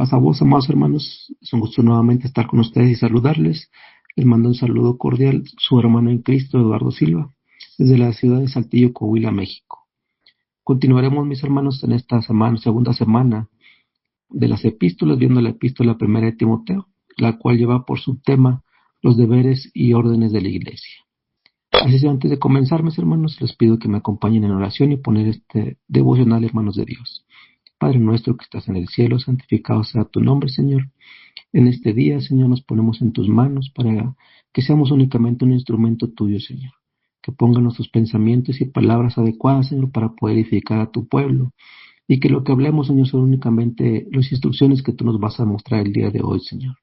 Paz a vos, amados hermanos. Es un gusto nuevamente estar con ustedes y saludarles. Les mando un saludo cordial, su hermano en Cristo, Eduardo Silva, desde la ciudad de Saltillo, Coahuila, México. Continuaremos, mis hermanos, en esta segunda semana de las epístolas, viendo la epístola primera de Timoteo, la cual lleva por subtema los deberes y órdenes de la iglesia. Así que antes de comenzar, mis hermanos, les pido que me acompañen en oración y poner este devocional en manos de Dios. Padre nuestro que estás en el cielo, santificado sea tu nombre, Señor. En este día, Señor, nos ponemos en tus manos para que seamos únicamente un instrumento tuyo, Señor. Que ponga nuestros pensamientos y palabras adecuadas, Señor, para poder edificar a tu pueblo. Y que lo que hablemos, Señor, son únicamente las instrucciones que tú nos vas a mostrar el día de hoy, Señor.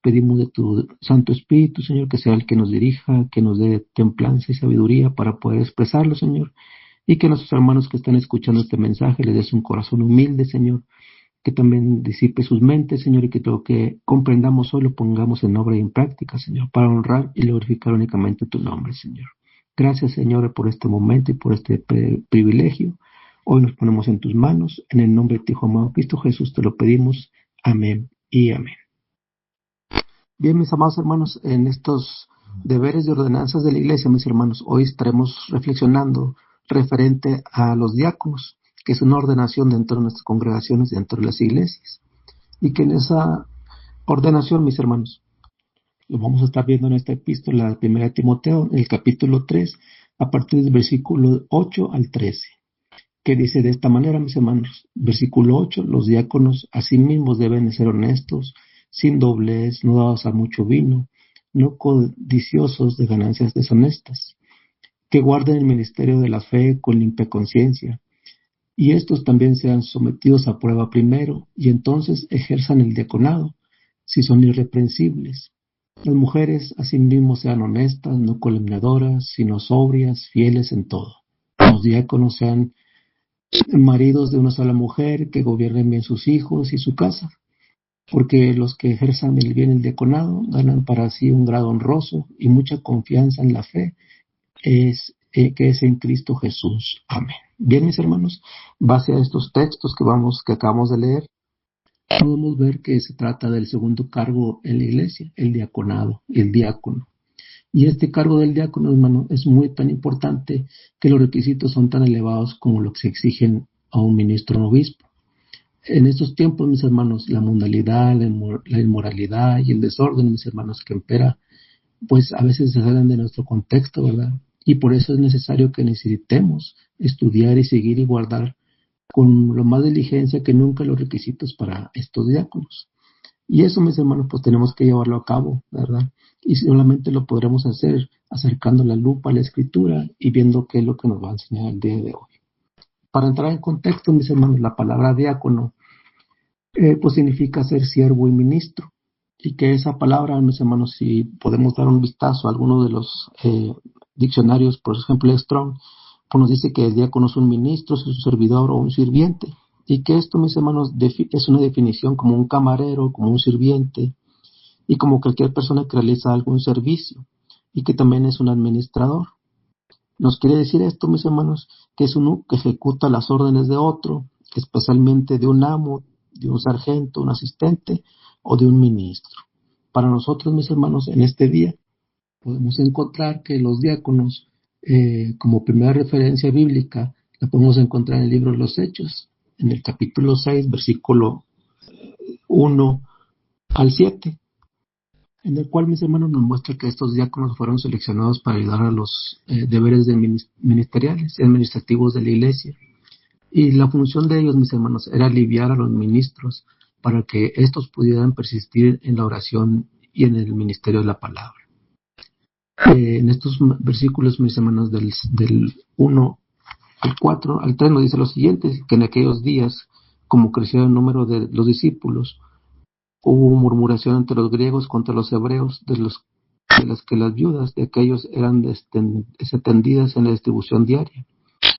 Pedimos de tu Santo Espíritu, Señor, que sea el que nos dirija, que nos dé templanza y sabiduría para poder expresarlo, Señor. Y que nuestros hermanos que están escuchando este mensaje les des un corazón humilde, Señor, que también disipe sus mentes, Señor, y que todo lo que comprendamos hoy lo pongamos en obra y en práctica, Señor, para honrar y glorificar únicamente tu nombre, Señor. Gracias, Señor, por este momento y por este privilegio. Hoy nos ponemos en tus manos. En el nombre de tu Hijo amado Cristo Jesús te lo pedimos. Amén y amén. Bien, mis amados hermanos, en estos deberes y ordenanzas de la iglesia, mis hermanos, hoy estaremos reflexionando referente a los diáconos, que es una ordenación dentro de nuestras congregaciones, dentro de las iglesias. Y que en esa ordenación, mis hermanos, lo vamos a estar viendo en esta epístola, la primera de Timoteo, en el capítulo 3, a partir del versículo 8 al 13, que dice de esta manera, mis hermanos, versículo 8, los diáconos asimismo deben ser honestos, sin doblez, no dados a mucho vino, no codiciosos de ganancias deshonestas, que guarden el ministerio de la fe con limpia conciencia, y estos también sean sometidos a prueba primero, y entonces ejerzan el diaconado, si son irreprensibles. Las mujeres asimismo sean honestas, no calumniadoras, sino sobrias, fieles en todo. Los diáconos sean maridos de una sola mujer, que gobiernen bien sus hijos y su casa, porque los que ejerzan el bien el diaconado ganan para sí un grado honroso y mucha confianza en la fe, que es en Cristo Jesús. Amén. Bien, mis hermanos, base a estos textos que acabamos de leer, podemos ver que se trata del segundo cargo en la iglesia, el diaconado, el diácono. Y este cargo del diácono, hermano, es muy tan importante que los requisitos son tan elevados como lo que se exigen a un ministro o obispo. En estos tiempos, mis hermanos, la mundanalidad, la inmoralidad y el desorden, mis hermanos, que impera, pues a veces se salen de nuestro contexto, ¿verdad? Y por eso es necesario que necesitemos estudiar y seguir y guardar con lo más diligencia que nunca los requisitos para estos diáconos. Y eso, mis hermanos, pues tenemos que llevarlo a cabo, ¿verdad? Y solamente lo podremos hacer acercando la lupa a la escritura y viendo qué es lo que nos va a enseñar el día de hoy. Para entrar en contexto, mis hermanos, la palabra diácono pues significa ser siervo y ministro. Y que esa palabra, mis hermanos, si podemos dar un vistazo a alguno de los diccionarios, por ejemplo, Strong, pues nos dice que el diácono es un ministro, es un servidor o un sirviente. Y que esto, mis hermanos, es una definición como un camarero, como un sirviente, y como cualquier persona que realiza algún servicio, y que también es un administrador. Nos quiere decir esto, mis hermanos, que es uno que ejecuta las órdenes de otro, especialmente de un amo, de un sargento, un asistente o de un ministro. Para nosotros, mis hermanos, en este día podemos encontrar que los diáconos, como primera referencia bíblica, la podemos encontrar en el libro de los Hechos, en el capítulo 6, versículo 1 al 7, en el cual, mis hermanos, nos muestra que estos diáconos fueron seleccionados para ayudar a los deberes ministeriales y administrativos de la iglesia. Y la función de ellos, mis hermanos, era aliviar a los ministros para que estos pudieran persistir en la oración y en el ministerio de la palabra. En estos versículos, mis hermanos, del 1 al 4 al 3 nos dice lo siguiente, que en aquellos días, como creció el número de los discípulos, hubo murmuración entre los griegos contra los hebreos, de las que las viudas de aquellos eran desatendidas en la distribución diaria.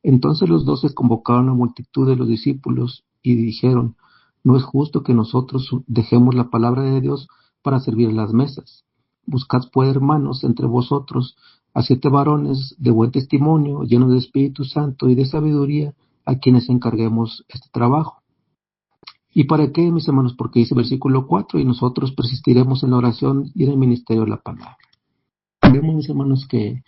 Entonces los 12 convocaron a la multitud de los discípulos y dijeron: no es justo que nosotros dejemos la palabra de Dios para servir las mesas. Buscad pues, hermanos, entre vosotros a 7 varones de buen testimonio, llenos de Espíritu Santo y de sabiduría, a quienes encarguemos este trabajo. ¿Y para qué, mis hermanos? Porque dice versículo 4, y nosotros persistiremos en la oración y en el ministerio de la palabra. Vemos, mis hermanos, que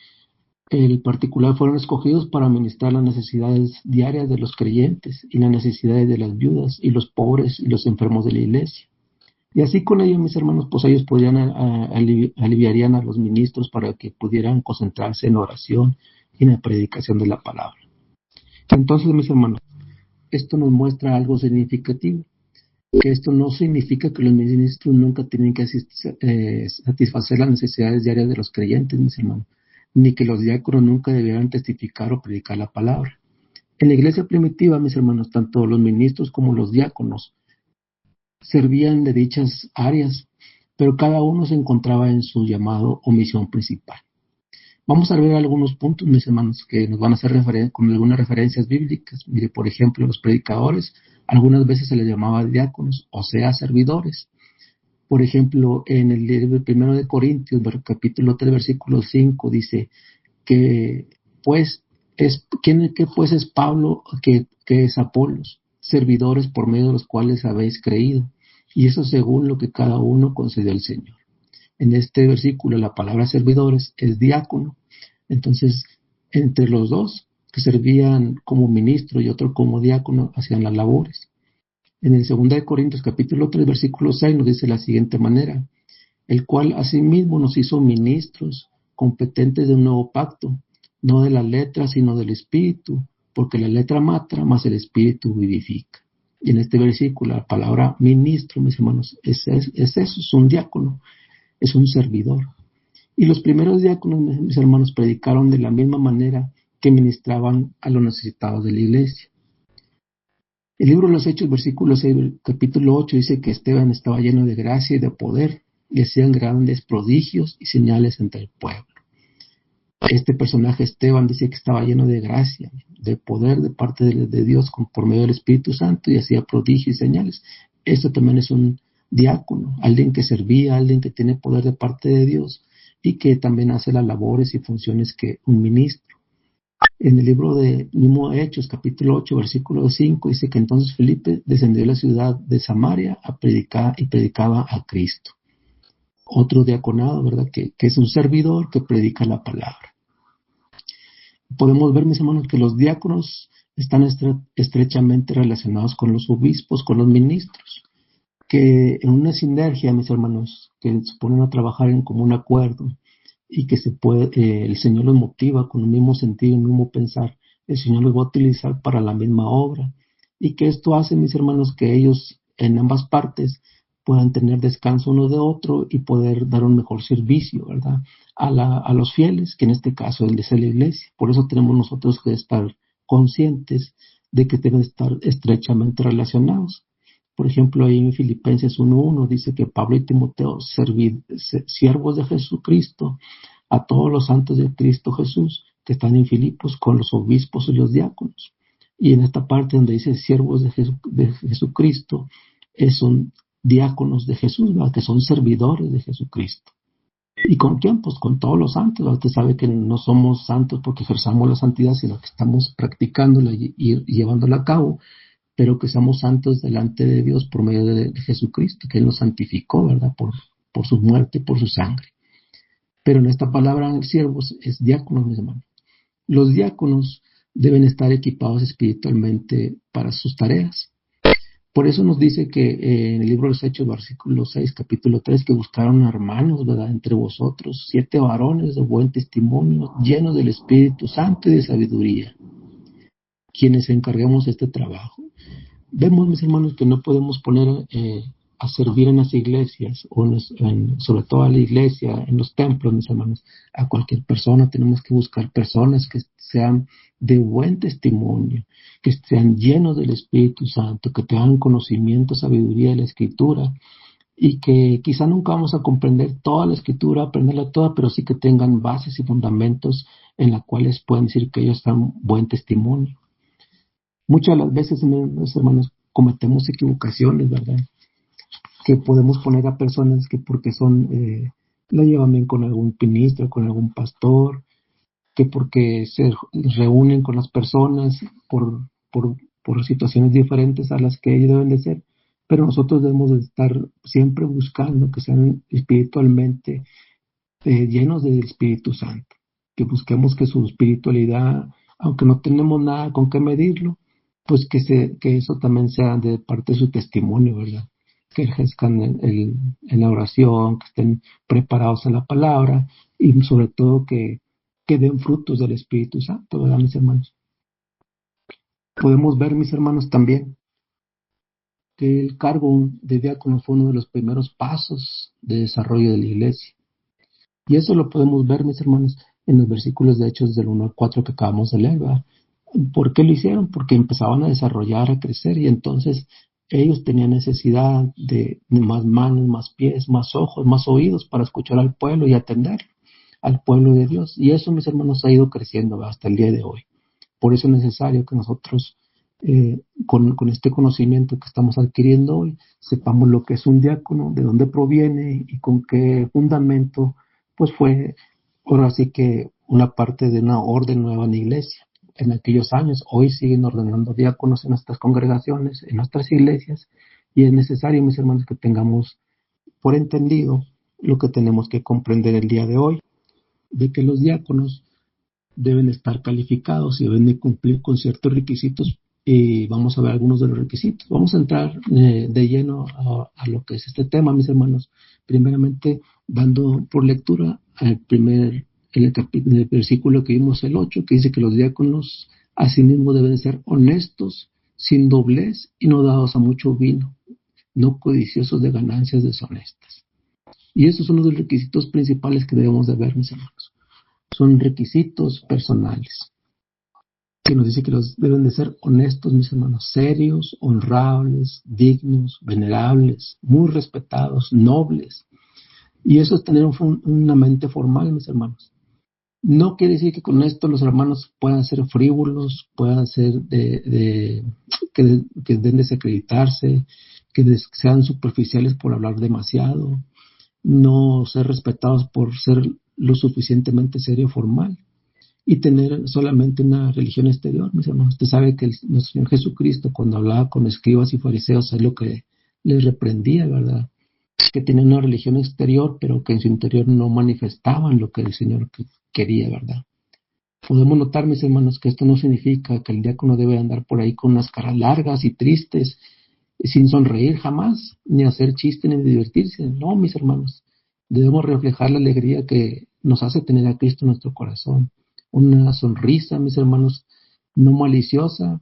el particular fueron escogidos para ministrar las necesidades diarias de los creyentes y las necesidades de las viudas y los pobres y los enfermos de la iglesia. Y así con ellos, mis hermanos, pues ellos podrían aliviarían a los ministros para que pudieran concentrarse en la oración y en la predicación de la palabra. Entonces, mis hermanos, esto nos muestra algo significativo, que esto no significa que los ministros nunca tienen que satisfacer las necesidades diarias de los creyentes, mis hermanos, ni que los diáconos nunca debieran testificar o predicar la palabra. En la iglesia primitiva, mis hermanos, tanto los ministros como los diáconos servían de dichas áreas, pero cada uno se encontraba en su llamado o misión principal. Vamos a ver algunos puntos, mis hermanos, que nos van a hacer con algunas referencias bíblicas. Mire, por ejemplo, los predicadores, algunas veces se les llamaba diáconos, o sea, servidores. Por ejemplo, en el libro 1 de Corintios, capítulo 3, versículo 5, dice que, pues, ¿qué pues es Pablo, que es Apolos? Servidores por medio de los cuales habéis creído, y eso según lo que cada uno concedió al Señor. En este versículo la palabra servidores es diácono. Entonces, entre los dos, que servían como ministro y otro como diácono, hacían las labores. En el 2 de Corintios capítulo 3, versículo 6 nos dice de la siguiente manera: el cual asimismo nos hizo ministros competentes de un nuevo pacto, no de la letra, sino del espíritu, porque la letra mata, mas el espíritu vivifica. Y en este versículo la palabra ministro, mis hermanos, es eso, es un diácono, es un servidor. Y los primeros diáconos, mis hermanos, predicaron de la misma manera que ministraban a los necesitados de la iglesia. El libro de los Hechos, versículo 6, capítulo 8, dice que Esteban estaba lleno de gracia y de poder, y hacían grandes prodigios y señales entre el pueblo. Este personaje Esteban dice que estaba lleno de gracia, de poder de parte de Dios por medio del Espíritu Santo, y hacía prodigios y señales. Esto también es un diácono, alguien que servía, alguien que tiene poder de parte de Dios y que también hace las labores y funciones que un ministro. En el libro de mismo Hechos, capítulo 8, versículo 5, dice que entonces Felipe descendió a la ciudad de Samaria a predicar y predicaba a Cristo. Otro diaconado, ¿verdad? Que es un servidor que predica la palabra. Podemos ver, mis hermanos, que los diáconos están estrechamente relacionados con los obispos, con los ministros, que en una sinergia, mis hermanos, que se ponen a trabajar en común acuerdo y que el Señor los motiva con el mismo sentido, el mismo pensar, el Señor los va a utilizar para la misma obra, y que esto hace, mis hermanos, que ellos en ambas partes puedan tener descanso uno de otro y poder dar un mejor servicio, ¿verdad?, a los fieles, que en este caso es de la iglesia. Por eso tenemos nosotros que estar conscientes de que deben estar estrechamente relacionados. Por ejemplo, ahí en Filipenses 1:1 dice que Pablo y Timoteo, siervos de Jesucristo, a todos los santos de Cristo Jesús que están en Filipos, con los obispos y los diáconos. Y en esta parte donde dice siervos de Jesucristo, son diáconos de Jesús, ¿verdad?, que son servidores de Jesucristo. ¿Y con quién? Pues con todos los santos. Usted sabe que no somos santos porque ejerzamos la santidad, sino que estamos practicándola y llevándola a cabo, pero que somos santos delante de Dios por medio de Jesucristo, que Él nos santificó, ¿verdad?, por su muerte, por su sangre. Pero en esta palabra siervos es diáconos, mis hermanos. Los diáconos deben estar equipados espiritualmente para sus tareas. Por eso nos dice que en el libro de los Hechos, versículo 6, capítulo 3, que buscaron hermanos, ¿verdad?, entre vosotros, 7 varones de buen testimonio, llenos del Espíritu Santo y de sabiduría, quienes encarguemos este trabajo. Vemos, mis hermanos, que no podemos poner a servir en las iglesias, o sobre todo a la iglesia, en los templos, mis hermanos, a cualquier persona. Tenemos que buscar personas que sean de buen testimonio, que sean llenos del Espíritu Santo, que tengan conocimiento, sabiduría de la Escritura, y que quizá nunca vamos a comprender toda la Escritura, aprenderla toda, pero sí que tengan bases y fundamentos en las cuales pueden decir que ellos dan buen testimonio. Muchas de las veces, mis hermanos, cometemos equivocaciones, ¿verdad?, que podemos poner a personas que porque la llevan bien con algún ministro, con algún pastor, que porque se reúnen con las personas por situaciones diferentes a las que ellos deben de ser, pero nosotros debemos de estar siempre buscando que sean espiritualmente llenos del Espíritu Santo, que busquemos que su espiritualidad, aunque no tenemos nada con qué medirlo, pues que eso también sea de parte de su testimonio, ¿verdad? Que ejerzcan en la oración, que estén preparados en la palabra y sobre todo que den frutos del Espíritu Santo, ¿verdad, mis hermanos? Podemos ver, mis hermanos, también que el cargo de diácono fue uno de los primeros pasos de desarrollo de la iglesia. Y eso lo podemos ver, mis hermanos, en los versículos de Hechos del 1 al 4 que acabamos de leer, ¿verdad? ¿Por qué lo hicieron? Porque empezaban a desarrollar, a crecer, y entonces ellos tenían necesidad de más manos, más pies, más ojos, más oídos para escuchar al pueblo y atender al pueblo de Dios. Y eso, mis hermanos, ha ido creciendo, ¿verdad?, hasta el día de hoy. Por eso es necesario que nosotros, con este conocimiento que estamos adquiriendo hoy, sepamos lo que es un diácono, de dónde proviene y con qué fundamento, pues fue ahora sí que una parte de una orden nueva en la iglesia. En aquellos años, hoy siguen ordenando diáconos en nuestras congregaciones, en nuestras iglesias, y es necesario, mis hermanos, que tengamos por entendido lo que tenemos que comprender el día de hoy, de que los diáconos deben estar calificados y deben de cumplir con ciertos requisitos, y vamos a ver algunos de los requisitos. Vamos a entrar de lleno a lo que es este tema, mis hermanos, primeramente dando por lectura el versículo que vimos, el 8, que dice que los diáconos asimismo deben ser honestos, sin doblez y no dados a mucho vino, no codiciosos de ganancias deshonestas. Y esos son los requisitos principales que debemos de ver, mis hermanos. Son requisitos personales, que nos dice que los deben de ser honestos, mis hermanos, serios, honrables, dignos, venerables, muy respetados, nobles. Y eso es tener una mente formal, mis hermanos. No quiere decir que con esto los hermanos puedan ser frívolos, puedan ser que den desacreditarse, que sean superficiales por hablar demasiado, no ser respetados por ser lo suficientemente serio formal y tener solamente una religión exterior, mis hermanos. Usted sabe que nuestro Señor Jesucristo, cuando hablaba con escribas y fariseos, es lo que les reprendía, ¿verdad? Que tenían una religión exterior, pero que en su interior no manifestaban lo que el Señor quería, ¿verdad? Podemos notar, mis hermanos, que esto no significa que el diácono debe andar por ahí con unas caras largas y tristes, sin sonreír jamás, ni hacer chiste, ni divertirse. No, mis hermanos, debemos reflejar la alegría que nos hace tener a Cristo en nuestro corazón. Una sonrisa, mis hermanos, no maliciosa,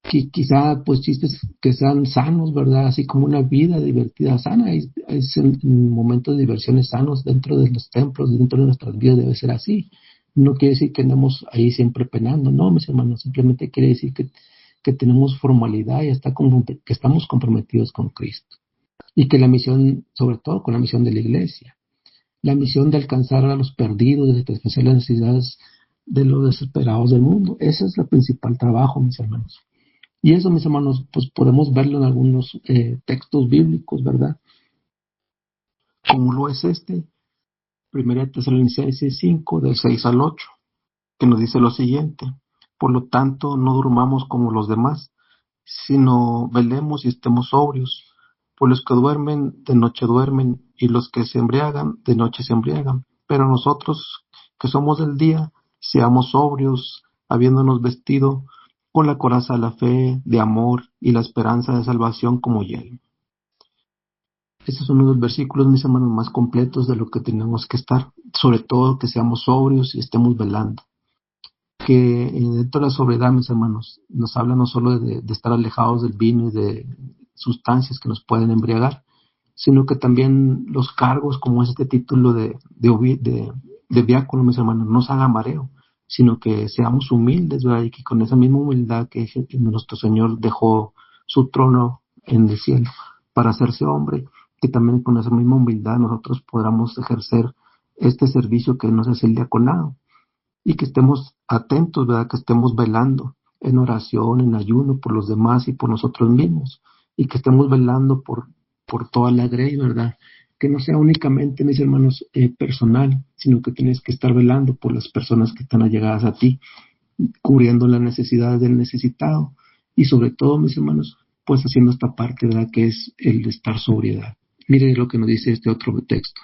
que quizá pues chistes que sean sanos, ¿verdad? Así como una vida divertida, sana. Hay momentos de diversiones sanos dentro de los templos, dentro de nuestras vidas debe ser así. No quiere decir que andemos ahí siempre penando, no, mis hermanos, simplemente quiere decir que tenemos formalidad y que estamos comprometidos con Cristo. Y que la misión, sobre todo con la misión de la iglesia, la misión de alcanzar a los perdidos, de satisfacer las necesidades de los desesperados del mundo. Ese es el principal trabajo, mis hermanos. Y eso, mis hermanos, pues podemos verlo en algunos textos bíblicos, ¿verdad? Como lo es 1 Tesalonicenses 5, del 6 al 8, que nos dice lo siguiente: por lo tanto, no durmamos como los demás, sino velemos y estemos sobrios, pues los que duermen, de noche duermen, y los que se embriagan, de noche se embriagan. Pero nosotros, que somos del día, seamos sobrios, habiéndonos vestido con la coraza de la fe, de amor y la esperanza de salvación como yelmo. Estos son uno de los versículos, mis hermanos, más completos de lo que tenemos que estar, sobre todo que seamos sobrios y estemos velando. Que dentro de la sobriedad, mis hermanos, nos habla no solo de estar alejados del vino y de sustancias que nos pueden embriagar, sino que también los cargos, como es este título de diácono, mis hermanos, no nos haga mareo, sino que seamos humildes, ¿verdad? Y que con esa misma humildad que nuestro Señor dejó su trono en el cielo para hacerse hombre, que también con esa misma humildad nosotros podamos ejercer este servicio que nos es el diaconado. Y que estemos atentos, ¿verdad? Que estemos velando en oración, en ayuno por los demás y por nosotros mismos. Y que estemos velando por toda la grey, ¿verdad? Que no sea únicamente, mis hermanos, personal, sino que tienes que estar velando por las personas que están allegadas a ti, cubriendo las necesidades del necesitado. Y sobre todo, mis hermanos, pues haciendo esta parte, ¿verdad?, que es el de estar sobriedad. Mire lo que nos dice este otro texto.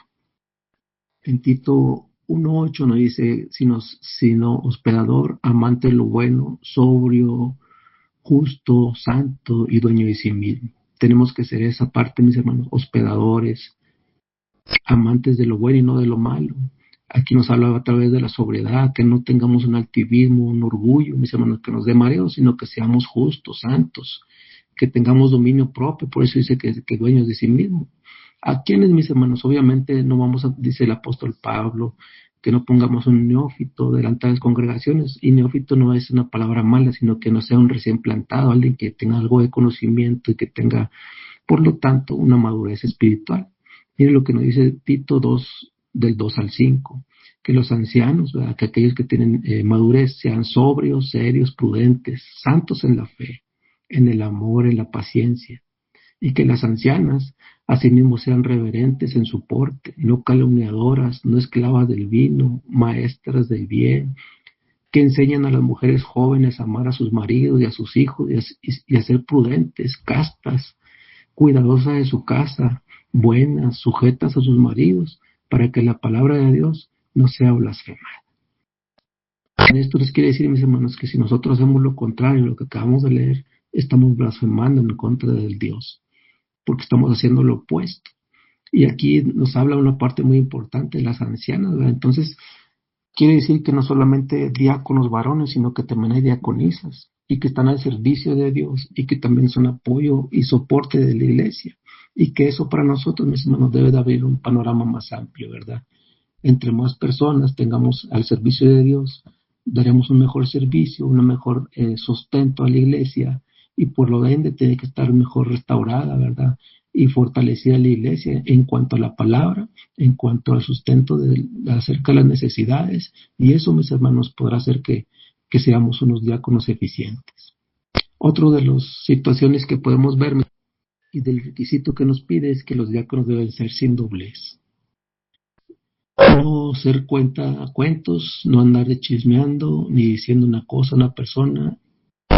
En Tito 1:8 nos dice, sino hospedador, amante de lo bueno, sobrio, justo, santo y dueño de sí mismo. Tenemos que ser esa parte, mis hermanos, hospedadores, amantes de lo bueno y no de lo malo. Aquí nos habla a través de la sobriedad, que no tengamos un altivismo, un orgullo, mis hermanos, que nos dé mareo, sino que seamos justos, santos, que tengamos dominio propio. Por eso dice que dueños de sí mismo. ¿A quiénes, mis hermanos? Obviamente no vamos a, dice el apóstol Pablo, que no pongamos un neófito delante de las congregaciones. Y neófito no es una palabra mala, sino que no sea un recién plantado, alguien que tenga algo de conocimiento y que tenga, por lo tanto, una madurez espiritual. Mire lo que nos dice Tito 2, del 2 al 5, que los ancianos, ¿verdad?, que aquellos que tienen madurez sean sobrios, serios, prudentes, santos en la fe, en el amor, en la paciencia, y que las ancianas asimismo sean reverentes en su porte, no calumniadoras, no esclavas del vino, maestras del bien, que enseñan a las mujeres jóvenes a amar a sus maridos y a sus hijos y a ser prudentes, castas, cuidadosas de su casa, buenas, sujetas a sus maridos, para que la palabra de Dios no sea blasfemada. Esto les quiere decir, mis hermanos, que si nosotros hacemos lo contrario, lo que acabamos de leer, estamos blasfemando en contra del Dios, porque estamos haciendo lo opuesto. Y aquí nos habla una parte muy importante de las ancianas, ¿verdad? Entonces, quiere decir que no solamente diáconos varones, sino que también hay diaconisas, y que están al servicio de Dios, y que también son apoyo y soporte de la iglesia. Y que eso para nosotros, mis hermanos, debe de abrir un panorama más amplio, ¿verdad? Entre más personas tengamos al servicio de Dios, daremos un mejor servicio, un mejor sustento a la iglesia, y por lo ende tiene que estar mejor restaurada, ¿verdad?, y fortalecida la iglesia en cuanto a la palabra, en cuanto al sustento acerca de las necesidades, y eso, mis hermanos, podrá hacer que seamos unos diáconos eficientes. Otro de las situaciones que podemos ver y del requisito que nos pide es que los diáconos deben ser sin doblez. No ser cuentos, no andar de chismeando, ni diciendo una cosa a una persona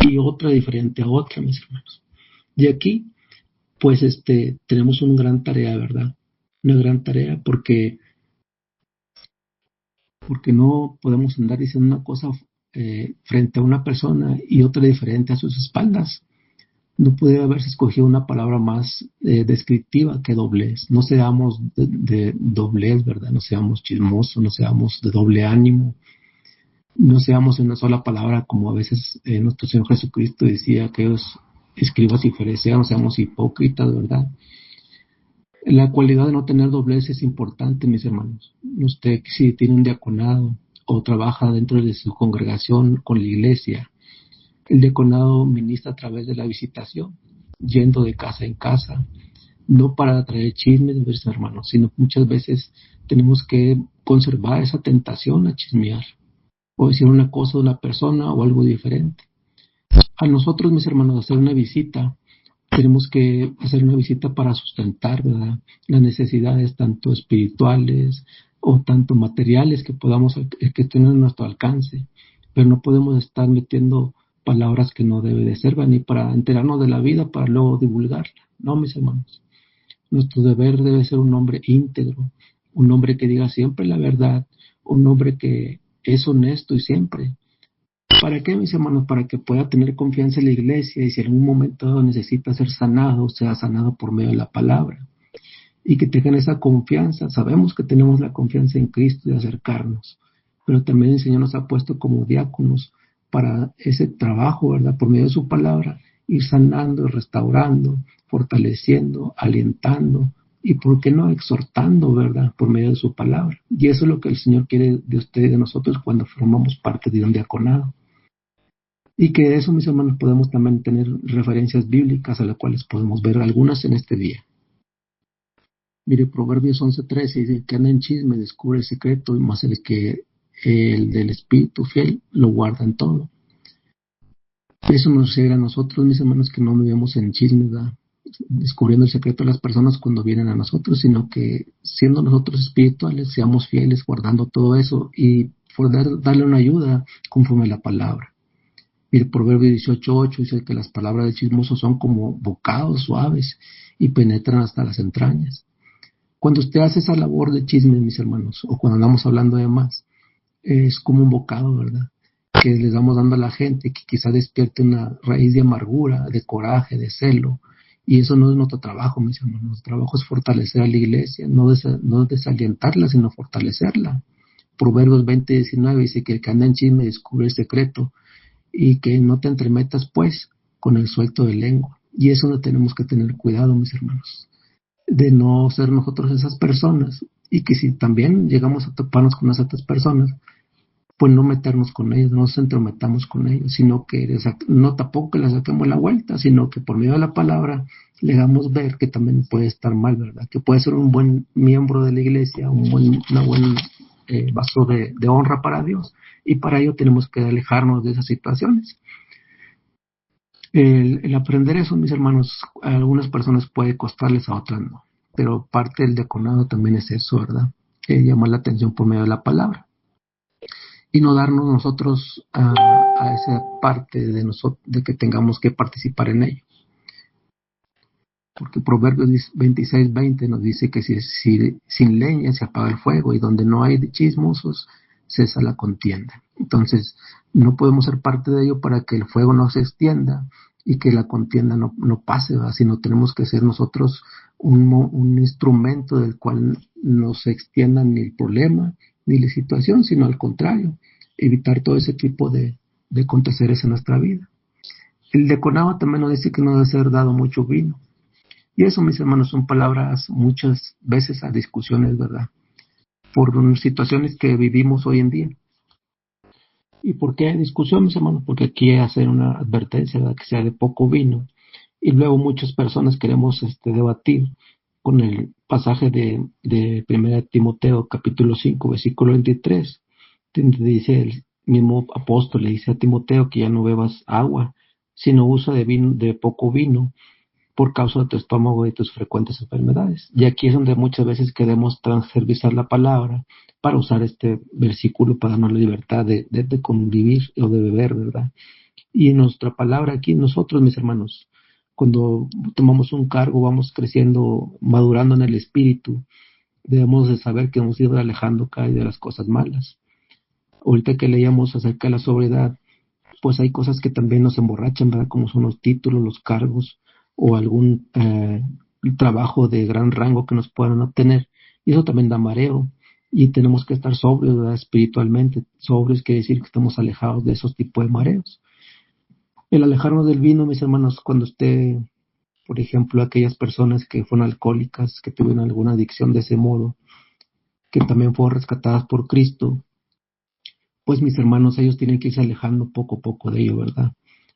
y otra diferente a otra, mis hermanos. Y aquí, pues, tenemos una gran tarea, ¿verdad? Una gran tarea porque no podemos andar diciendo una cosa frente a una persona y otra diferente a sus espaldas. No pudiera haberse escogido una palabra más descriptiva que doblez. No seamos de doblez, ¿verdad? No seamos chismosos, no seamos de doble ánimo, no seamos en una sola palabra, como a veces nuestro Señor Jesucristo decía, aquellos escribas y fariseos, no seamos hipócritas, ¿verdad? La cualidad de no tener doblez es importante, mis hermanos. Usted, si tiene un diaconado o trabaja dentro de su congregación con la iglesia, el diaconado ministra a través de la visitación, yendo de casa en casa, no para traer chismes, mis hermanos, sino muchas veces tenemos que conservar esa tentación a chismear o decir una cosa de una persona o algo diferente. A nosotros, mis hermanos, hacer una visita, tenemos que hacer una visita para sustentar, ¿verdad?, las necesidades tanto espirituales o tanto materiales que podamos, que estén a nuestro alcance, pero no podemos estar metiendo palabras que no debe de ser, ni para enterarnos de la vida para luego divulgarla. No, mis hermanos, nuestro deber debe ser un hombre íntegro, un hombre que diga siempre la verdad, un hombre que es honesto y siempre. ¿Para qué, mis hermanos? Para que pueda tener confianza en la iglesia y si en algún momento necesita ser sanado, sea sanado por medio de la palabra. Y que tengan esa confianza. Sabemos que tenemos la confianza en Cristo de acercarnos, pero también el Señor nos ha puesto como diáconos para ese trabajo, ¿verdad?, por medio de su palabra, ir sanando, restaurando, fortaleciendo, alentando y, ¿por qué no?, exhortando, ¿verdad?, por medio de su palabra. Y eso es lo que el Señor quiere de ustedes y de nosotros cuando formamos parte de un diaconado. Y que de eso, mis hermanos, podemos también tener referencias bíblicas a las cuales podemos ver algunas en este día. Mire, Proverbios 11:13 dice que anda en chisme, descubre el secreto, y más el del espíritu fiel lo guarda en todo. Eso nos llega a nosotros, mis hermanos, que no vivimos en chisme, ¿verdad?, descubriendo el secreto de las personas cuando vienen a nosotros, sino que siendo nosotros espirituales, seamos fieles, guardando todo eso y poder darle una ayuda conforme a la palabra. Y el Proverbio 18:8 dice que las palabras del chismoso son como bocados suaves y penetran hasta las entrañas. Cuando usted hace esa labor de chisme, mis hermanos, o cuando andamos hablando de más, es como un bocado, ¿verdad? Que le damos dando a la gente, que quizá despierte una raíz de amargura, de coraje, de celo. Y eso no es nuestro trabajo, mis hermanos. Nuestro trabajo es fortalecer a la iglesia, no desalientarla, sino fortalecerla. Proverbios 20:19 dice que el que anda en chisme descubre el secreto y que no te entremetas, pues, con el suelto de lengua. Y eso no tenemos que tener cuidado, mis hermanos, de no ser nosotros esas personas. Y que si también llegamos a toparnos con esas personas, pues no meternos con ellos, no nos entrometamos con ellos, sino que no tampoco que les saquemos la vuelta, sino que por medio de la palabra le hagamos ver que también puede estar mal, ¿verdad? Que puede ser un buen miembro de la iglesia, una buen vaso de honra para Dios, y para ello tenemos que alejarnos de esas situaciones. El aprender eso, mis hermanos, a algunas personas puede costarles, a otras no, pero parte del diaconado también es eso, ¿verdad? Llamar la atención por medio de la palabra y no darnos nosotros a esa parte de nosotros, de que tengamos que participar en ello. Porque Proverbios 26:20 nos dice que si sin leña se apaga el fuego y donde no hay chismosos cesa la contienda. Entonces no podemos ser parte de ello para que el fuego no se extienda y que la contienda no pase, ¿verdad? Sino tenemos que ser nosotros un instrumento del cual no se extienda ni el problema ni la situación, sino al contrario, evitar todo ese tipo de aconteceres en nuestra vida. El diaconado también nos dice que no debe ser dado mucho vino. Y eso, mis hermanos, son palabras muchas veces a discusiones, ¿verdad? Por situaciones que vivimos hoy en día. ¿Y por qué discusión, mis hermanos? Porque aquí hay que hacer una advertencia, ¿verdad? Que sea de poco vino. Y luego muchas personas queremos debatir con el pasaje de 1 Timoteo capítulo 5, versículo 23, donde dice el mismo apóstol, le dice a Timoteo que ya no bebas agua, sino usa de poco vino, por causa de tu estómago y tus frecuentes enfermedades. Y aquí es donde muchas veces queremos transferir la palabra para usar este versículo para darnos la libertad de convivir o de beber, ¿verdad? Y en nuestra palabra aquí, nosotros, mis hermanos, cuando tomamos un cargo, vamos creciendo, madurando en el espíritu, debemos de saber que hemos ido alejando cada día de las cosas malas. Ahorita que leíamos acerca de la sobriedad, pues hay cosas que también nos emborrachan, ¿verdad? Como son los títulos, los cargos, o algún trabajo de gran rango que nos puedan obtener, y eso también da mareo, y tenemos que estar sobrios, ¿verdad? Espiritualmente. Sobrios quiere decir que estamos alejados de esos tipos de mareos. El alejarnos del vino, mis hermanos, cuando usted, por ejemplo, aquellas personas que fueron alcohólicas, que tuvieron alguna adicción de ese modo, que también fueron rescatadas por Cristo, pues mis hermanos, ellos tienen que irse alejando poco a poco de ello, ¿verdad?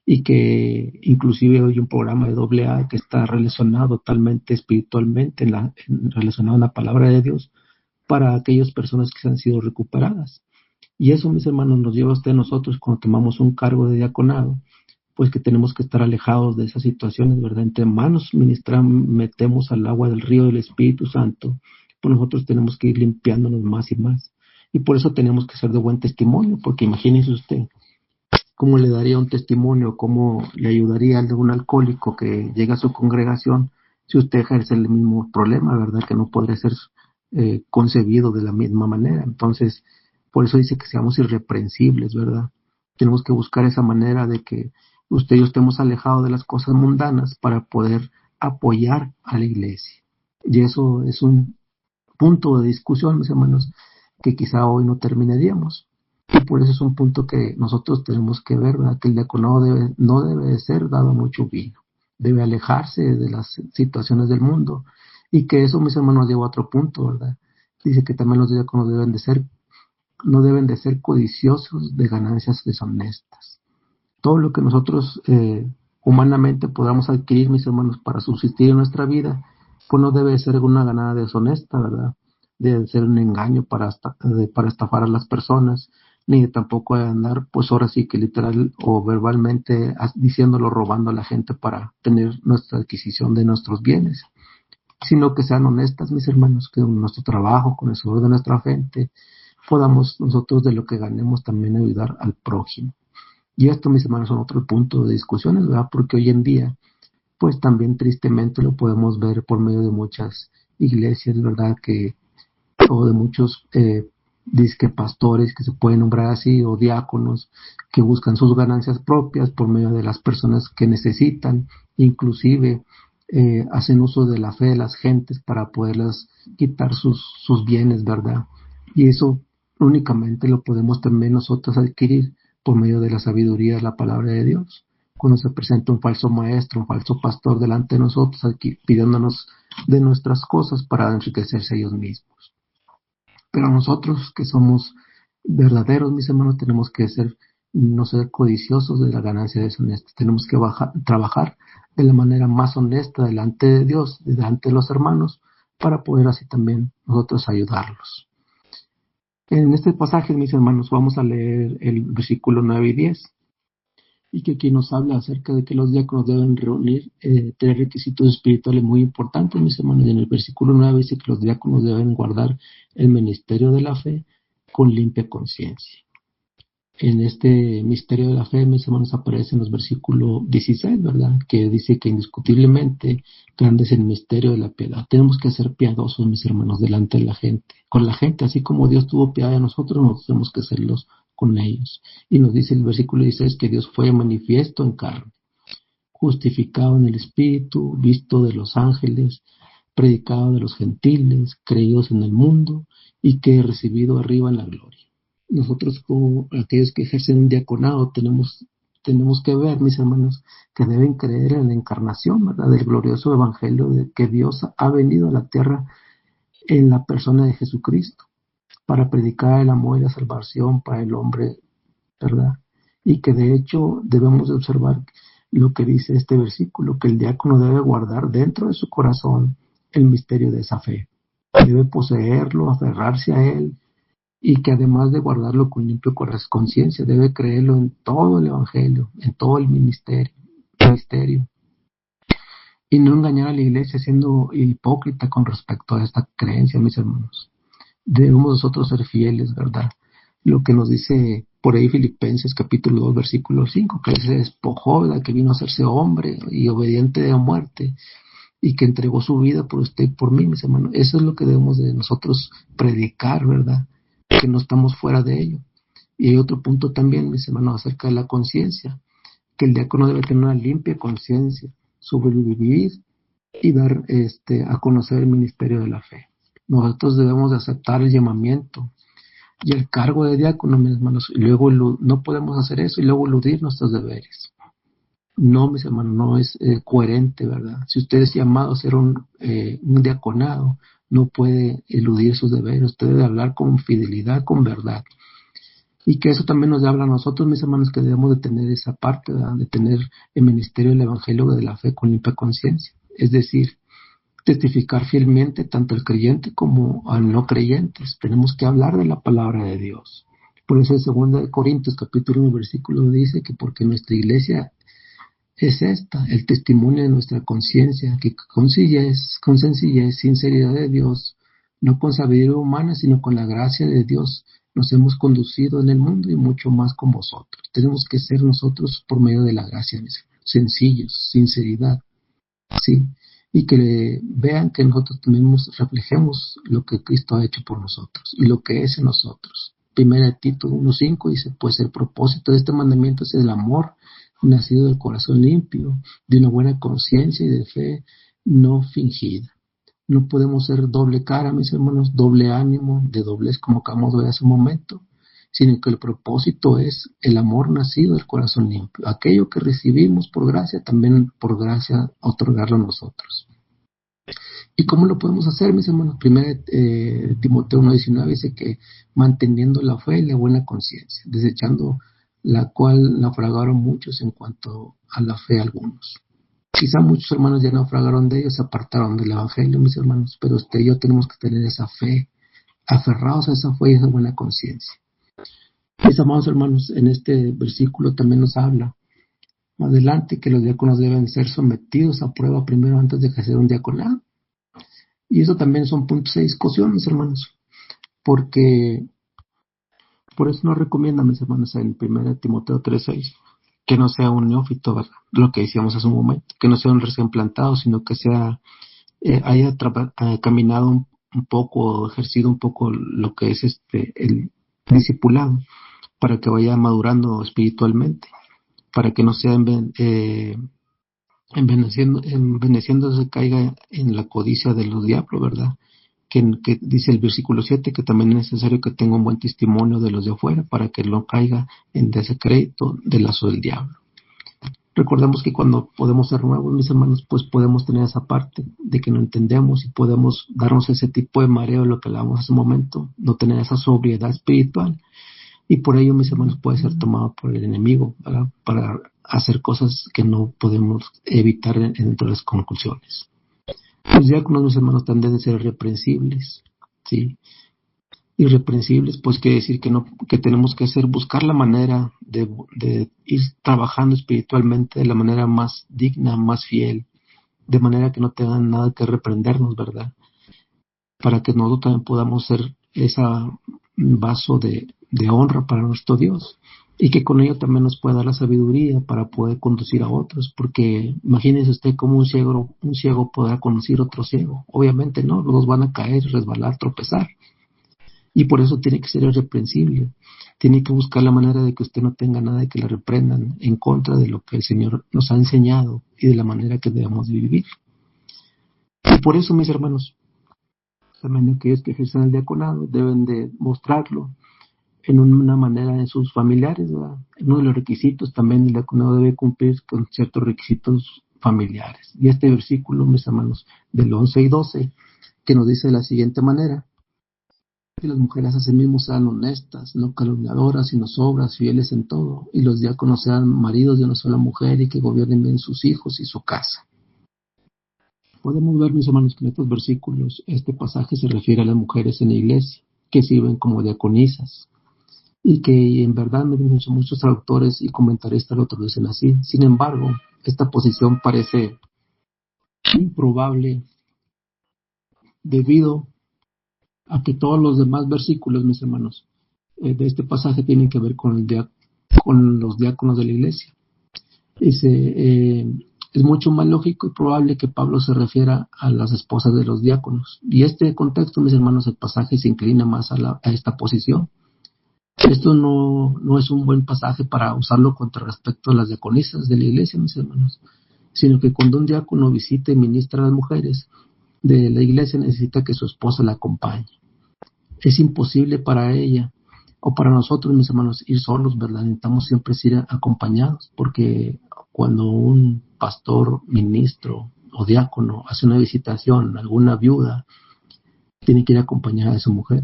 Y que inclusive hoy un programa de AA que está relacionado totalmente espiritualmente, relacionado a la palabra de Dios, para aquellas personas que se han sido recuperadas. Y eso, mis hermanos, nos lleva a nosotros cuando tomamos un cargo de diaconado, pues que tenemos que estar alejados de esas situaciones, ¿verdad? Entre manos metemos al agua del río del Espíritu Santo, pues nosotros tenemos que ir limpiándonos más y más. Y por eso tenemos que ser de buen testimonio, porque imagínese usted, ¿cómo le daría un testimonio? ¿Cómo le ayudaría a un alcohólico que llega a su congregación si usted ejerce el mismo problema, ¿verdad? Que no podría ser concebido de la misma manera. Entonces, por eso dice que seamos irreprensibles, ¿verdad? Tenemos que buscar esa manera de que usted y yo estemos alejados de las cosas mundanas para poder apoyar a la iglesia. Y eso es un punto de discusión, mis hermanos, que quizá hoy no terminaríamos. Y por eso es un punto que nosotros tenemos que ver, ¿verdad? Que el diaconado no debe de ser dado mucho vino, debe alejarse de las situaciones del mundo, y que eso, mis hermanos, lleva a otro punto, ¿verdad? Dice que también los diáconos no deben de ser codiciosos de ganancias deshonestas. Todo lo que nosotros humanamente podamos adquirir, mis hermanos, para subsistir en nuestra vida, pues no debe ser una ganada deshonesta, ¿verdad? Debe ser un engaño para estafar a las personas, ni tampoco de andar, pues ahora sí que literal o verbalmente diciéndolo, robando a la gente para tener nuestra adquisición de nuestros bienes, sino que sean honestas, mis hermanos, que en nuestro trabajo, con el sudor de nuestra gente, podamos nosotros de lo que ganemos también ayudar al prójimo. Y esto, mis hermanos, son otro punto de discusiones, ¿verdad? Porque hoy en día, pues también tristemente lo podemos ver por medio de muchas iglesias, ¿verdad? O de muchos disque pastores que se pueden nombrar así, o diáconos que buscan sus ganancias propias por medio de las personas que necesitan, inclusive hacen uso de la fe de las gentes para poderlas quitar sus bienes, ¿verdad? Y eso únicamente lo podemos también nosotros adquirir por medio de la sabiduría de la palabra de Dios. Cuando se presenta un falso maestro, un falso pastor delante de nosotros, aquí, pidiéndonos de nuestras cosas para enriquecerse ellos mismos. Pero nosotros que somos verdaderos, mis hermanos, tenemos que no ser codiciosos de la ganancia deshonesta. Tenemos que trabajar de la manera más honesta delante de Dios, delante de los hermanos, para poder así también nosotros ayudarlos. En este pasaje, mis hermanos, vamos a leer el versículo 9 y 10, y que aquí nos habla acerca de que los diáconos deben reunir tres requisitos espirituales muy importantes, mis hermanos. Y en el versículo 9 dice que los diáconos deben guardar el ministerio de la fe con limpia conciencia. En este misterio de la fe, mis hermanos, aparece en los versículos 16, ¿verdad? Que dice que indiscutiblemente grande es el misterio de la piedad. Tenemos que ser piadosos, mis hermanos, delante de la gente. Con la gente, así como Dios tuvo piedad de nosotros, nosotros tenemos que serlos con ellos. Y nos dice el versículo 16 que Dios fue manifiesto en carne, justificado en el Espíritu, visto de los ángeles, predicado de los gentiles, creídos en el mundo y que recibido arriba en la gloria. Nosotros, como aquellos que ejercen un diaconado, tenemos que ver, mis hermanos, que deben creer en la encarnación, ¿verdad?, del glorioso evangelio de que Dios ha venido a la tierra en la persona de Jesucristo para predicar el amor y la salvación para el hombre, ¿verdad? Y que de hecho debemos observar lo que dice este versículo, que el diácono debe guardar dentro de su corazón el misterio de esa fe. Debe poseerlo, aferrarse a él, y que además de guardarlo con limpia conciencia, debe creerlo en todo el evangelio, en todo el ministerio, y no engañar a la iglesia siendo hipócrita con respecto a esta creencia, mis hermanos. Debemos nosotros ser fieles, ¿verdad? Lo que nos dice por ahí Filipenses capítulo 2, versículo 5, que Él se despojó, ¿verdad?, que vino a hacerse hombre y obediente a muerte, y que entregó su vida por usted y por mí, mis hermanos. Eso es lo que debemos de nosotros predicar, ¿verdad?, que no estamos fuera de ello. Y hay otro punto también, mis hermanos, acerca de la conciencia, que el diácono debe tener una limpia conciencia sobre vivir y dar a conocer el ministerio de la fe. Nosotros debemos de aceptar el llamamiento y el cargo de diácono, mis hermanos, y luego no podemos hacer eso y luego eludir nuestros deberes. No, mis hermanos, no es coherente, ¿verdad? Si usted es llamado a ser un diaconado, no puede eludir sus deberes. Usted debe hablar con fidelidad, con verdad. Y que eso también nos habla a nosotros, mis hermanos, que debemos de tener esa parte, ¿verdad?, de tener el ministerio del evangelio de la fe con limpia conciencia. Es decir, testificar fielmente tanto al creyente como al no creyentes. Tenemos que hablar de la palabra de Dios. Por eso en 2 Corintios capítulo 1 versículo dice que porque nuestra iglesia es esta, el testimonio de nuestra conciencia, que con sencillez, sinceridad de Dios, no con sabiduría humana, sino con la gracia de Dios, nos hemos conducido en el mundo y mucho más con vosotros. Tenemos que ser nosotros por medio de la gracia, sencillos, sinceridad, ¿sí? Y que vean que nosotros mismos reflejemos lo que Cristo ha hecho por nosotros y lo que es en nosotros. Primera de Tito 1:5 dice, pues el propósito de este mandamiento es el amor nacido del corazón limpio, de una buena conciencia y de fe no fingida. No podemos ser doble cara, mis hermanos, doble ánimo, de doblez como acabamos de ver hace un momento, sino que el propósito es el amor nacido del corazón limpio. Aquello que recibimos por gracia, también por gracia otorgarlo a nosotros. ¿Y cómo lo podemos hacer, mis hermanos? Primero, Timoteo 1:19 dice que manteniendo la fe y la buena conciencia, desechando la cual naufragaron muchos en cuanto a la fe algunos. Quizá muchos hermanos ya naufragaron de ellos, se apartaron del evangelio, mis hermanos, pero usted y yo tenemos que tener esa fe, aferrados a esa fe y esa buena conciencia. Mis amados hermanos, en este versículo también nos habla más adelante que los diáconos deben ser sometidos a prueba primero antes de ejercer un diaconado. Y eso también son puntos de discusión, mis hermanos, porque Por eso nos recomienda, mis hermanos, en 1 Timoteo 3:6, que no sea un neófito, ¿verdad? Lo que decíamos hace un momento, que no sea un recién plantado, sino que sea haya caminado un poco, ejercido un poco lo que es el discipulado, para que vaya madurando espiritualmente, para que no sea enveneciéndose, caiga en la codicia de los diablos, ¿verdad? Que dice el versículo 7 que también es necesario que tenga un buen testimonio de los de afuera para que no caiga en descrédito del lazo del diablo. Recordemos que cuando podemos ser nuevos, mis hermanos, pues podemos tener esa parte de que no entendemos y podemos darnos ese tipo de mareo, lo que hablábamos hace un momento, no tener esa sobriedad espiritual. Y por ello, mis hermanos, puede ser tomado por el enemigo, ¿verdad? Para hacer cosas que no podemos evitar dentro de las conclusiones. Los diáconos, mis hermanos, también deben ser irreprensibles, ¿sí? Irreprensibles, pues quiere decir que no, que tenemos que buscar la manera de ir trabajando espiritualmente de la manera más digna, más fiel, de manera que no tengan nada que reprendernos, ¿verdad? Para que nosotros también podamos ser ese vaso de honra para nuestro Dios, y que con ello también nos pueda dar la sabiduría para poder conducir a otros, porque imagínese usted cómo un ciego podrá conducir a otro ciego. Obviamente no, los dos van a caer, resbalar, tropezar. Y por eso tiene que ser irreprensible. Tiene que buscar la manera de que usted no tenga nada de que le reprendan en contra de lo que el Señor nos ha enseñado y de la manera que debemos vivir. Y por eso, mis hermanos, también aquellos que ejercen el diaconado deben de mostrarlo en una manera en sus familiares, ¿verdad? Uno de los requisitos también el diaconado debe cumplir con ciertos requisitos familiares. Y este versículo, mis hermanos, del 11 y 12, que nos dice de la siguiente manera: que las mujeres asimismo sean honestas, no calumniadoras, sino sobras, fieles en todo, y los diáconos sean maridos de una sola mujer y que gobiernen bien sus hijos y su casa. Podemos ver, mis hermanos, que en estos versículos este pasaje se refiere a las mujeres en la iglesia, que sirven como diaconisas, y que en verdad muchos traductores y comentaristas lo traducen así. Sin embargo, esta posición parece improbable debido a que todos los demás versículos, mis hermanos, de este pasaje tienen que ver con los diáconos de la iglesia. Es mucho más lógico y probable que Pablo se refiera a las esposas de los diáconos. Y este contexto, mis hermanos, el pasaje se inclina más a esta posición. Esto no es un buen pasaje para usarlo contra respecto a las diaconisas de la iglesia, mis hermanos, sino que cuando un diácono visite y ministra a las mujeres de la iglesia, necesita que su esposa la acompañe. Es imposible para ella o para nosotros, mis hermanos, ir solos, ¿verdad? Necesitamos siempre ir acompañados, porque cuando un pastor, ministro o diácono hace una visitación a alguna viuda, tiene que ir acompañada de su mujer.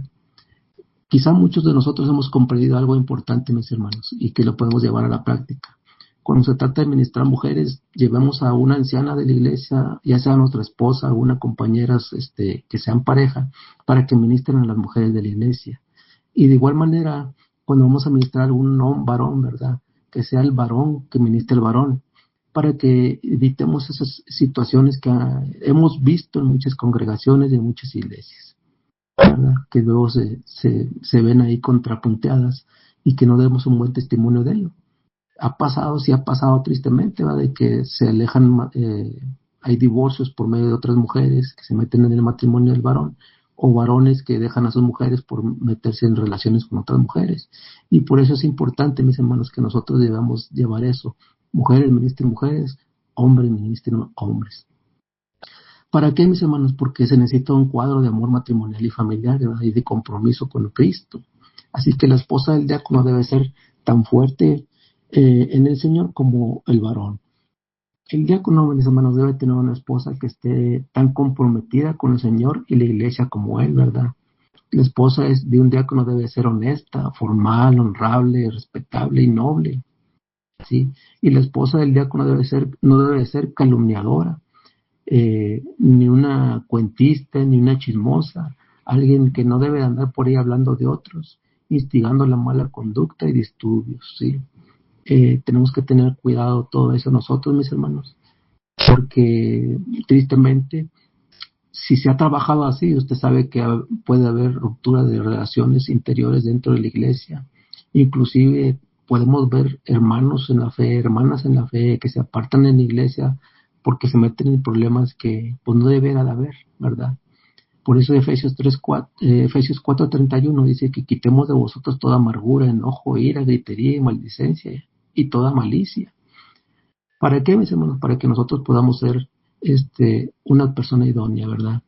Quizá muchos de nosotros hemos comprendido algo importante, mis hermanos, y que lo podemos llevar a la práctica. Cuando se trata de ministrar mujeres, llevamos a una anciana de la iglesia, ya sea nuestra esposa, alguna compañera que sean pareja, para que ministren a las mujeres de la iglesia. Y de igual manera, cuando vamos a ministrar a algún varón, ¿verdad? Que sea el varón que ministre el varón, para que evitemos esas situaciones que hemos visto en muchas congregaciones y en muchas iglesias, ¿verdad? Que luego se ven ahí contrapunteadas y que no demos un buen testimonio de ello. Ha pasado tristemente, ¿verdad? De que se alejan, hay divorcios por medio de otras mujeres que se meten en el matrimonio del varón, o varones que dejan a sus mujeres por meterse en relaciones con otras mujeres. Y por eso es importante, mis hermanos, que nosotros debamos llevar eso. Mujeres ministren mujeres, hombres ministren hombres. ¿Para qué, mis hermanos? Porque se necesita un cuadro de amor matrimonial y familiar, ¿verdad? Y de compromiso con Cristo. Así que la esposa del diácono debe ser tan fuerte en el Señor como el varón. El diácono, mis hermanos, debe tener una esposa que esté tan comprometida con el Señor y la iglesia como él, ¿verdad? La esposa de un diácono debe ser honesta, formal, honrable, respetable y noble, ¿sí? Y la esposa del diácono no debe ser calumniadora, ni una cuentista, ni una chismosa, alguien que no debe andar por ahí hablando de otros, instigando la mala conducta y disturbios, ¿sí? Tenemos que tener cuidado todo eso nosotros, mis hermanos, porque tristemente, si se ha trabajado así, usted sabe que puede haber ruptura de relaciones interiores dentro de la iglesia, Inclusive podemos ver hermanos en la fe, hermanas en la fe que se apartan en la iglesia porque se meten en problemas que pues no deberían de haber, ¿verdad? Por eso Efesios 4:31 dice que quitemos de vosotros toda amargura, enojo, ira, gritería y maldicencia y toda malicia. ¿Para qué, mis hermanos? Para que nosotros podamos ser una persona idónea, ¿verdad?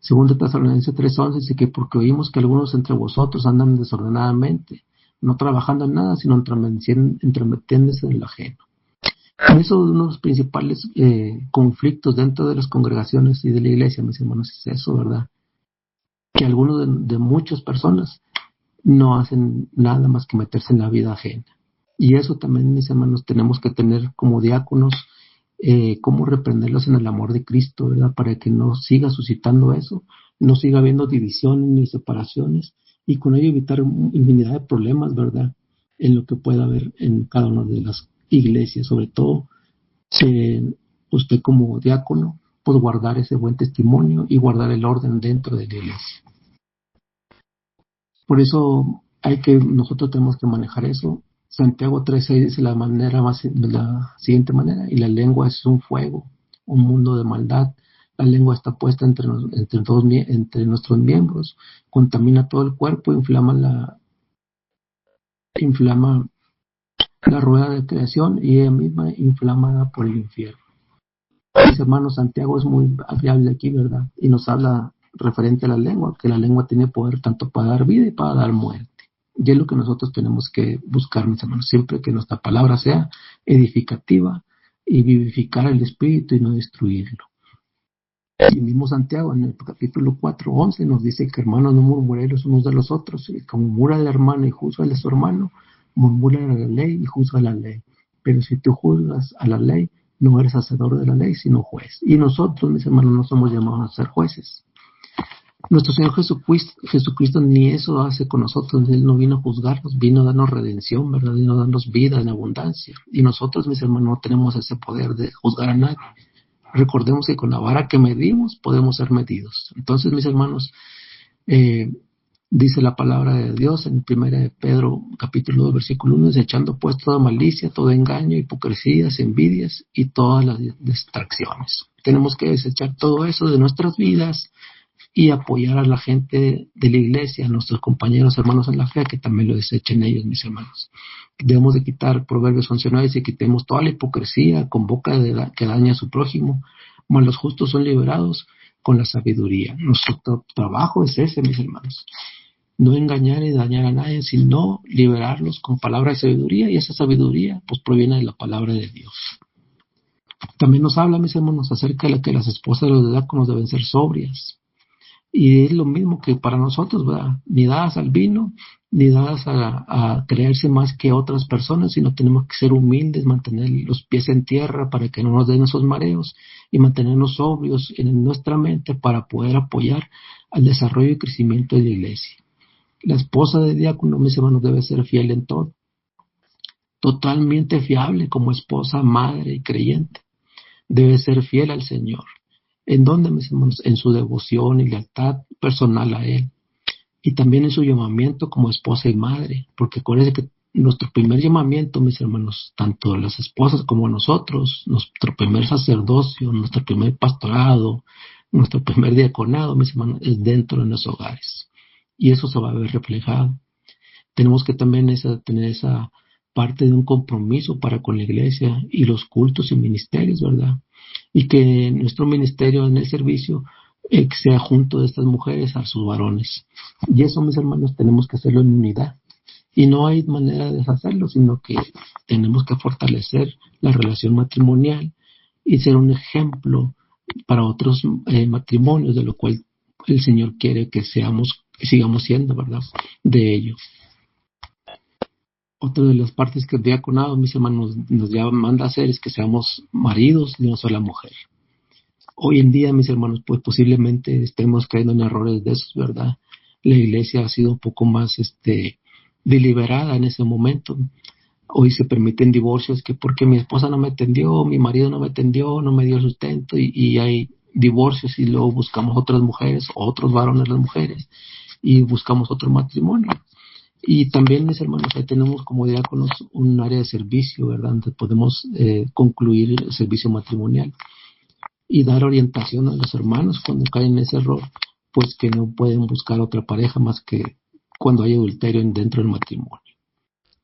Segundo Tesalonicenses 3:11 dice que porque oímos que algunos entre vosotros andan desordenadamente, no trabajando en nada, sino entrometiéndose en lo ajeno. Por eso uno de los principales conflictos dentro de las congregaciones y de la iglesia, mis hermanos, es eso, ¿verdad? Que algunos de muchas personas no hacen nada más que meterse en la vida ajena. Y eso también, mis hermanos, tenemos que tener como diáconos, cómo reprenderlos en el amor de Cristo, ¿verdad? Para que no siga suscitando eso, no siga habiendo divisiones ni separaciones, y con ello evitar infinidad de problemas, ¿verdad? En lo que pueda haber en cada una de las iglesias, sobre todo usted como diácono, pues guardar ese buen testimonio y guardar el orden dentro de la iglesia. Por eso nosotros tenemos que manejar eso. Santiago 3:6 dice de la siguiente manera: y la lengua es un fuego, un mundo de maldad. La lengua está puesta entre nuestros miembros, contamina todo el cuerpo, inflama la rueda de creación y ella misma inflamada por el infierno. Mis hermanos, Santiago es muy fiable aquí, ¿verdad? Y nos habla referente a la lengua, que la lengua tiene poder tanto para dar vida y para dar muerte. Y es lo que nosotros tenemos que buscar, mis hermanos, siempre que nuestra palabra sea edificativa y vivificar el espíritu y no destruirlo. Y mismo Santiago en el capítulo 4:11 nos dice que hermanos, no murmuréis los unos de los otros, y como murmura el hermano y juzga de su hermano, murmura la ley y juzga la ley. Pero si tú juzgas a la ley, no eres hacedor de la ley, sino juez. Y nosotros, mis hermanos, no somos llamados a ser jueces. Nuestro Señor Jesucristo ni eso hace con nosotros. Él no vino a juzgarnos, vino a darnos redención, ¿verdad? Vino a darnos vida en abundancia. Y nosotros, mis hermanos, no tenemos ese poder de juzgar a nadie. Recordemos que con la vara que medimos podemos ser medidos. Entonces, mis hermanos, dice la palabra de Dios en 1 de Pedro capítulo 2 versículo 1, desechando pues toda malicia, todo engaño, hipocresías, envidias y todas las distracciones. Tenemos que desechar todo eso de nuestras vidas y apoyar a la gente de la iglesia, a nuestros compañeros hermanos en la fe, que también lo desechen ellos, mis hermanos. Debemos de quitar, Proverbios 11:9 dice, quitemos toda la hipocresía con boca que daña a su prójimo, mas los justos son liberados con la sabiduría. Nuestro trabajo es ese, mis hermanos. No engañar y dañar a nadie, sino liberarlos con palabra de sabiduría, y esa sabiduría pues proviene de la palabra de Dios. También nos habla, mis hermanos, acerca de que las esposas de los diáconos deben ser sobrias. Y es lo mismo que para nosotros, ¿verdad? Ni dadas al vino, ni dadas a creerse más que otras personas, sino tenemos que ser humildes, mantener los pies en tierra para que no nos den esos mareos y mantenernos sobrios en nuestra mente para poder apoyar al desarrollo y crecimiento de la iglesia. La esposa de diácono, mis hermanos, debe ser fiel en todo, totalmente fiable como esposa, madre y creyente. Debe ser fiel al Señor. ¿En dónde, mis hermanos? En su devoción y lealtad personal a Él. Y también en su llamamiento como esposa y madre. Porque acuérdense que nuestro primer llamamiento, mis hermanos, tanto las esposas como nosotros, nuestro primer sacerdocio, nuestro primer pastorado, nuestro primer diaconado, mis hermanos, es dentro de nuestros hogares. Y eso se va a ver reflejado. Tenemos que también tener esa parte de un compromiso para con la iglesia y los cultos y ministerios, ¿verdad? Y que nuestro ministerio en el servicio sea junto de estas mujeres a sus varones. Y eso, mis hermanos, tenemos que hacerlo en unidad. Y no hay manera de deshacerlo, sino que tenemos que fortalecer la relación matrimonial y ser un ejemplo para otros matrimonios, de lo cual el Señor quiere que sigamos siendo, ¿verdad? De ello. Otra de las partes que el diaconado, mis hermanos, nos manda a hacer es que seamos maridos de una sola mujer. Hoy en día, mis hermanos, pues posiblemente estemos cayendo en errores de esos, ¿verdad? La iglesia ha sido un poco más deliberada en ese momento. Hoy se permiten divorcios que porque mi esposa no me atendió, mi marido no me atendió, no me dio sustento, y hay divorcios, y luego buscamos otras mujeres, otros varones las mujeres, y buscamos otro matrimonio. Y también, mis hermanos, ahí tenemos como diáconos un área de servicio, ¿verdad? Donde podemos concluir el servicio matrimonial y dar orientación a los hermanos cuando caen en ese error, pues que no pueden buscar otra pareja más que cuando hay adulterio dentro del matrimonio.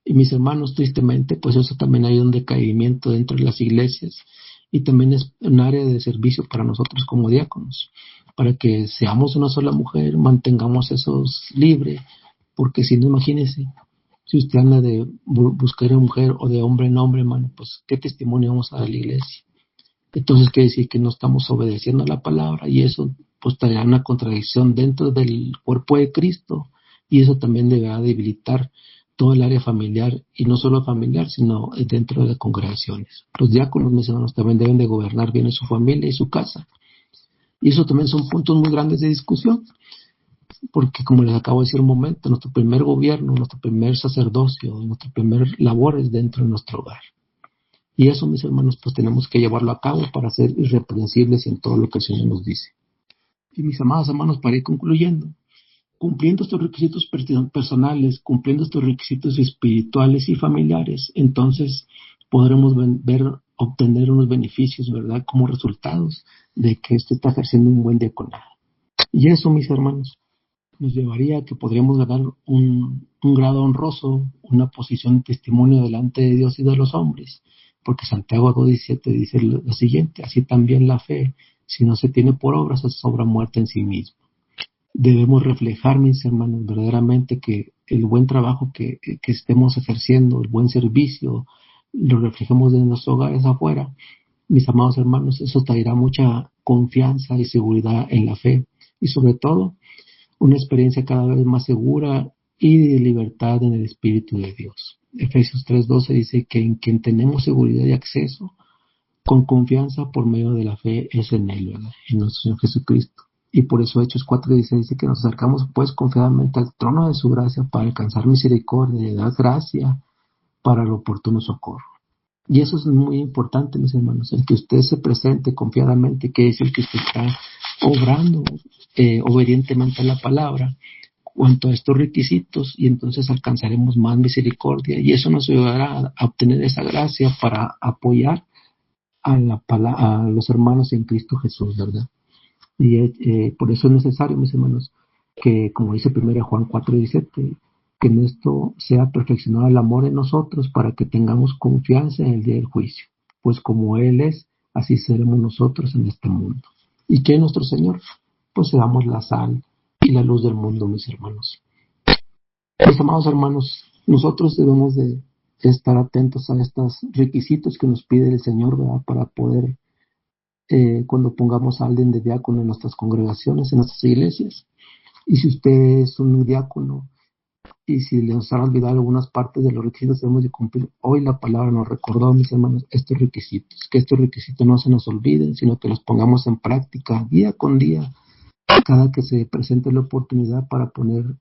Y mis hermanos, tristemente, pues eso también hay un decaimiento dentro de las iglesias y también es un área de servicio para nosotros como diáconos, para que seamos una sola mujer, mantengamos esos libres, porque si no, imagínense, si usted anda de buscar a mujer o de hombre en hombre, hermano, pues qué testimonio vamos a dar a la iglesia. Entonces quiere decir que no estamos obedeciendo a la palabra y eso pues traerá una contradicción dentro del cuerpo de Cristo y eso también deberá debilitar todo el área familiar y no solo familiar sino dentro de las congregaciones. Los diáconos, mis hermanos, también deben de gobernar bien su familia y su casa y eso también son puntos muy grandes de discusión porque como les acabo de decir un momento, nuestro primer gobierno, nuestro primer sacerdocio, nuestra primer labor es dentro de nuestro hogar. Y eso, mis hermanos, pues tenemos que llevarlo a cabo para ser irreprensibles en todo lo que el Señor nos dice. Y mis amados hermanos, para ir concluyendo, cumpliendo estos requisitos personales, cumpliendo estos requisitos espirituales y familiares, entonces podremos obtener unos beneficios, ¿verdad? Como resultados de que usted está ejerciendo un buen diaconado. Y eso, mis hermanos, nos llevaría a que podríamos ganar un grado honroso, una posición de testimonio delante de Dios y de los hombres. Porque Santiago 2:17 dice lo siguiente: así también la fe, si no se tiene por obras, es obra muerta en sí misma. Debemos reflejar, mis hermanos, verdaderamente que el buen trabajo que estemos ejerciendo, el buen servicio, lo reflejemos de nuestros hogares afuera. Mis amados hermanos, eso traerá mucha confianza y seguridad en la fe y sobre todo una experiencia cada vez más segura y de libertad en el Espíritu de Dios. Efesios 3:12 dice que en quien tenemos seguridad y acceso con confianza por medio de la fe es en Él, ¿verdad? En nuestro Señor Jesucristo. Y por eso Hechos 4:16 dice que nos acercamos pues confiadamente al trono de su gracia para alcanzar misericordia y dar gracia para el oportuno socorro. Y eso es muy importante, mis hermanos, el que usted se presente confiadamente, que es el que usted está obrando obedientemente a la palabra, cuanto a estos requisitos, y entonces alcanzaremos más misericordia, y eso nos ayudará a obtener esa gracia para apoyar a los hermanos en Cristo Jesús, ¿verdad? Y por eso es necesario, mis hermanos, que como dice 1 Juan 4:17, que en esto sea perfeccionado el amor en nosotros para que tengamos confianza en el día del juicio, pues como Él es, así seremos nosotros en este mundo. ¿Y qué es nuestro Señor? Pues seamos la sal y la luz del mundo, mis hermanos. Mis amados hermanos, nosotros debemos de estar atentos a estos requisitos que nos pide el Señor, ¿verdad? Para poder, cuando pongamos a alguien de diácono en nuestras congregaciones, en nuestras iglesias. Y si usted es un diácono y si les han olvidado algunas partes de los requisitos, debemos de cumplir. Hoy la palabra nos recordó, mis hermanos, estos requisitos. Que estos requisitos no se nos olviden, sino que los pongamos en práctica día con día, cada que se presente la oportunidad para poder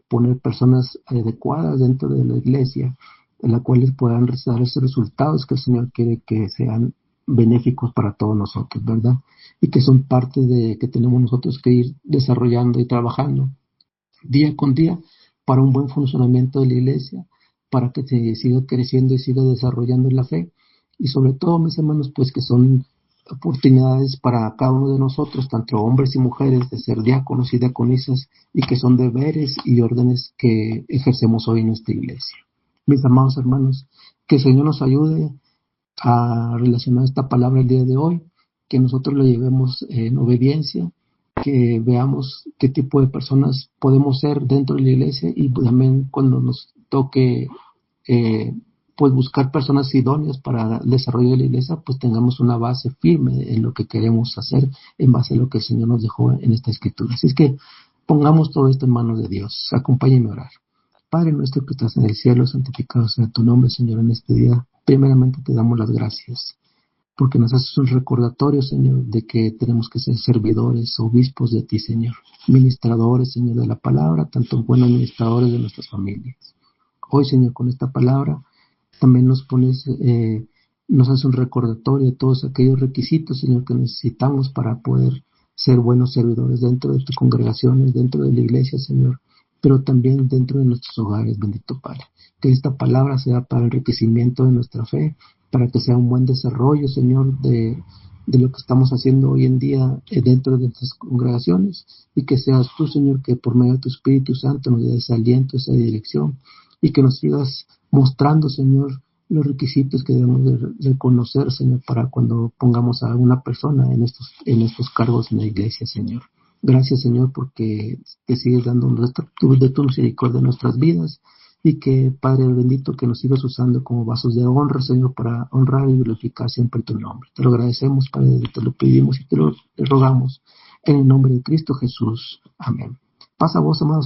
poner personas adecuadas dentro de la iglesia, en las cuales puedan dar esos resultados que el Señor quiere que sean benéficos para todos nosotros, ¿verdad? Y que son parte de que tenemos nosotros que ir desarrollando y trabajando día con día para un buen funcionamiento de la iglesia, para que se siga creciendo y siga desarrollando la fe. Y sobre todo, mis hermanos, pues que son oportunidades para cada uno de nosotros, tanto hombres y mujeres, de ser diáconos y diaconisas, y que son deberes y órdenes que ejercemos hoy en nuestra iglesia. Mis amados hermanos, que el Señor nos ayude a relacionar esta palabra el día de hoy, que nosotros lo llevemos en obediencia, que veamos qué tipo de personas podemos ser dentro de la iglesia y también cuando nos toque pues buscar personas idóneas para el desarrollo de la iglesia, pues tengamos una base firme en lo que queremos hacer en base a lo que el Señor nos dejó en esta escritura. Así es que pongamos todo esto en manos de Dios. Acompáñenme a orar. Padre nuestro que estás en el cielo, santificado sea tu nombre, Señor, en este día. Primeramente te damos las gracias porque nos haces un recordatorio, Señor, de que tenemos que ser servidores, obispos de ti, Señor, ministradores, Señor, de la palabra, tanto buenos administradores de nuestras familias. Hoy, Señor, con esta palabra también nos hace un recordatorio de todos aquellos requisitos, Señor, que necesitamos para poder ser buenos servidores dentro de tus congregaciones, dentro de la iglesia, Señor, pero también dentro de nuestros hogares, bendito Padre. Que esta palabra sea para el enriquecimiento de nuestra fe, para que sea un buen desarrollo, Señor, de lo que estamos haciendo hoy en día dentro de nuestras congregaciones, y que seas tú, Señor, que por medio de tu Espíritu Santo nos des aliento, esa dirección, y que nos sigas mostrando, Señor, los requisitos que debemos de conocer, Señor, para cuando pongamos a una persona en estos cargos en la iglesia, Señor. Gracias, Señor, porque te sigues dando de tu misericordia en nuestras vidas, y que, Padre bendito, que nos sigas usando como vasos de honra, Señor, para honrar y glorificar siempre tu nombre. Te lo agradecemos, Padre, te lo pedimos y te rogamos en el nombre de Cristo Jesús. Amén. Pasa vos, amados.